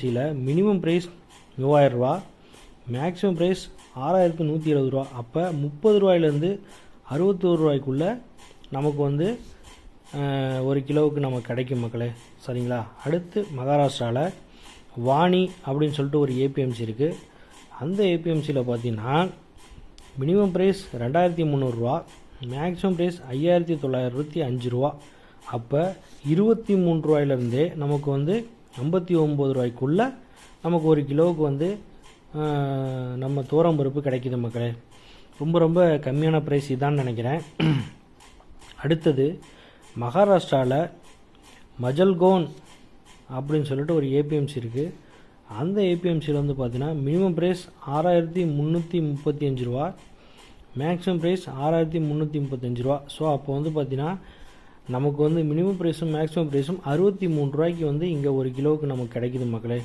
சில minimum price 3000 ரூபா, maximum price 6170 ரூபா. அப்போ 30 ரூபாயிலேருந்து 61 ரூபாய்க்குள்ளே நமக்கு வந்து 1 கிலோவுக்கு நமக்கு கிடைக்கும் மக்களே. சரிங்களா. அடுத்து மகாராஷ்டிராவில் வாணி அப்படின்னு சொல்லிட்டு ஒரு ஏபிஎம்சி இருக்குது. அந்த ஏபிஎம்சியில் பார்த்தீங்கன்னா மினிமம் ப்ரைஸ் 2300 ரூபா, மேக்ஸிமம் ப்ரைஸ் 5925 ரூபா. அப்போ 23 ரூபாயிலேருந்தே நமக்கு வந்து 59 ரூபாய்க்குள்ளே நமக்கு 1 கிலோவுக்கு வந்து நம்ம துவரம்பருப்பு கிடைக்கிது மக்களே. ரொம்ப ரொம்ப கம்மியான ப்ரைஸ் இதான்னு நினைக்கிறேன். அடுத்தது மகாராஷ்டிராவில் மஜல்கோன் அப்படின்னு சொல்லிட்டு ஒரு ஏபிஎம்சி இருக்குது. அந்த ஏபிஎம்சியில் வந்து பார்த்தீங்கன்னா மினிமம் ப்ரைஸ் 6335 ரூபா, மேக்ஸிமம் ப்ரைஸ் 6335 ரூபா. ஸோ அப்போ வந்து பார்த்தீங்கன்னா நமக்கு வந்து மினிமம் ப்ரைஸும் மேக்ஸிமம் ப்ரைஸும் 63 ரூபாய்க்கு வந்து இங்கே 1 கிலோவுக்கு நமக்கு கிடைக்குது மக்களே.